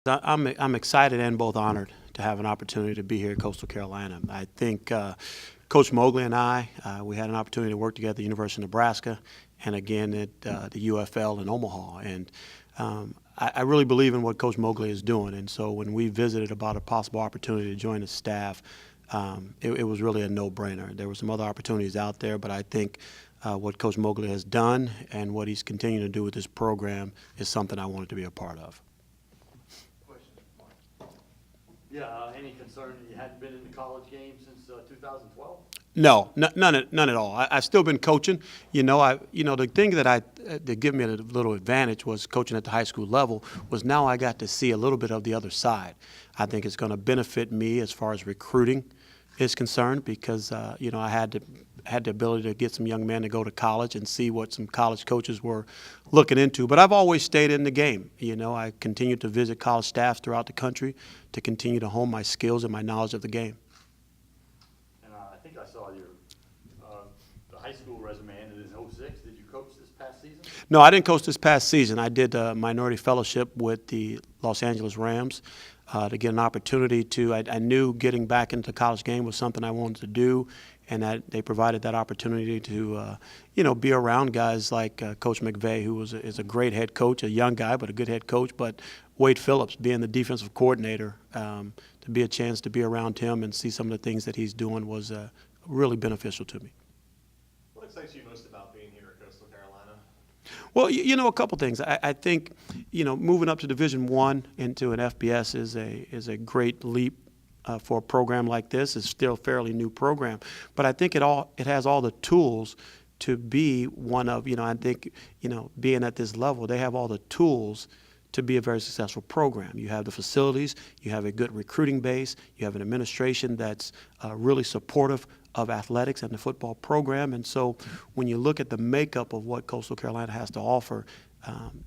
I'm excited and both honored to have an opportunity to be here at Coastal Carolina. I think Coach Mobley and we had an opportunity to work together at the University of Nebraska and again at the UFL in Omaha. And I really believe in what Coach Mobley is doing. And so when we visited about a possible opportunity to join his staff, it was really a no-brainer. There were some other opportunities out there, but I think what Coach Mobley has done and what he's continuing to do with this program is something I wanted to be a part of. Yeah, any concern that you hadn't been in the college game since 2012? No, none at all. I've still been coaching. The thing that gave me a little advantage was coaching at the high school level was now I got to see a little bit of the other side. I think it's going to benefit me as far as recruiting is concerned because I had the ability to get some young men to go to college and see what some college coaches were looking into. But I've always stayed in the game. I continued to visit college staffs throughout the country to continue to hone my skills and my knowledge of the game. And I think I saw your the high school resume ended in '06. Did you coach this past season? No, I didn't coach this past season. I did a minority fellowship with the Los Angeles Rams to get an opportunity to. I knew getting back into the college game was something I wanted to do, and that they provided that opportunity to, be around guys like Coach McVay, who is a great head coach, a young guy but a good head coach. But Wade Phillips, being the defensive coordinator, to be a chance to be around him and see some of the things that he's doing was really beneficial to me. What excites you most about being here at Coastal Carolina? Well, a couple things. I think, moving up to Division I into an FBS is a great leap for a program like this. It's still a fairly new program, but I think it has all the tools to be one of, I think, being at this level, they have all the tools to be a very successful program. You have the facilities, you have a good recruiting base, you have an administration that's really supportive of athletics and the football program. And so when you look at the makeup of what Coastal Carolina has to offer,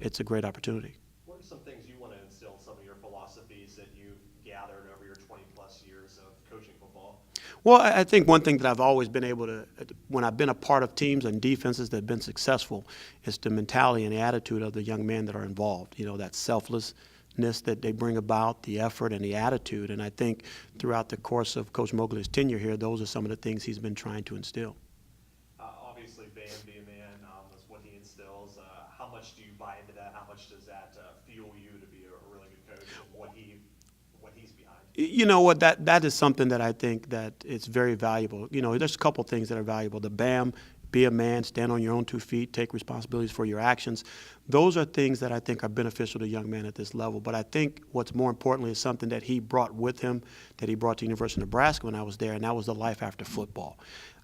it's a great opportunity. What are some things you want to instill in some of your philosophies that you've gathered over your 20-plus years of coaching football? Well, I think one thing that I've always been able to, when I've been a part of teams and defenses that have been successful, is the mentality and the attitude of the young men that are involved. That selflessness that they bring about, the effort and the attitude. And I think throughout the course of Coach Mobley's tenure here, those are some of the things he's been trying to instill. Obviously, Bam be a man is what he instills. How much do you buy into that? How much does that fuel you to be a really good coach and what he's behind? You know what, that is something that I think that it's very valuable. There's a couple things that are valuable. The BAM, be a man, stand on your own 2 feet, take responsibilities for your actions. Those are things that I think are beneficial to young men at this level. But I think what's more importantly is something that he brought with him, that he brought to the University of Nebraska when I was there, and that was the life after football.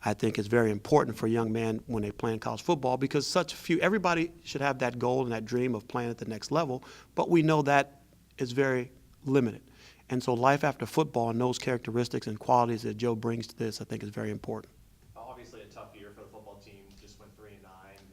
I think it's very important for young men when they play in college football because everybody should have that goal and that dream of playing at the next level, but we know that is very limited. And so life after football and those characteristics and qualities that Joe brings to this, I think is very important. Obviously a tough year for the football team, just went 3-9.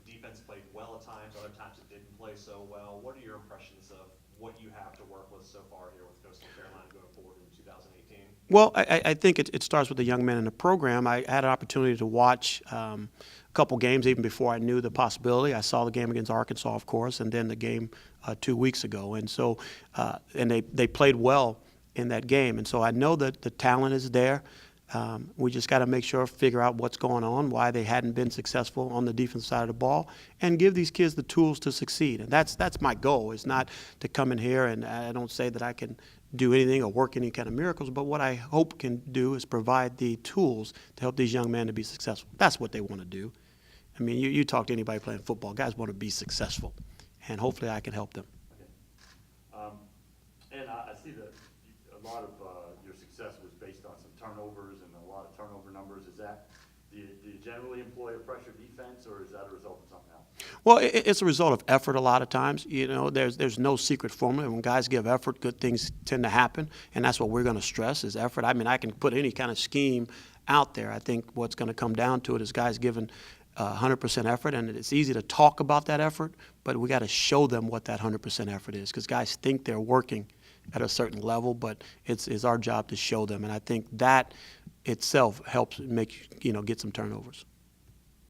The defense played well at times, other times it didn't play so well. What are your impressions of what you have to work with so far here with Coastal Carolina going forward in 2018? Well, I think it starts with the young men in the program. I had an opportunity to watch a couple games even before I knew the possibility. I saw the game against Arkansas, of course, and then the game 2 weeks ago. And so, and they played well in that game. And so I know that the talent is there. We just got to figure out what's going on, why they hadn't been successful on the defensive side of the ball, and give these kids the tools to succeed. And that's my goal. It's not to come in here and I don't say that I can do anything or work any kind of miracles, but what I hope can do is provide the tools to help these young men to be successful. That's what they want to do. I mean, you talk to anybody playing football, guys want to be successful, and hopefully I can help them. Okay. And I see that a lot of your success was based on some turnovers and a lot of turnover numbers. Do you generally employ a pressure defense, or is that a result of something else? Well, it's a result of effort a lot of times. There's no secret formula. When guys give effort, good things tend to happen, and that's what we're going to stress is effort. I mean, I can put any kind of scheme out there. I think what's going to come down to it is guys giving 100% effort, and it's easy to talk about that effort, but we got to show them what that 100% effort is because guys think they're working at a certain level, but it's our job to show them, and I think that itself helps get some turnovers.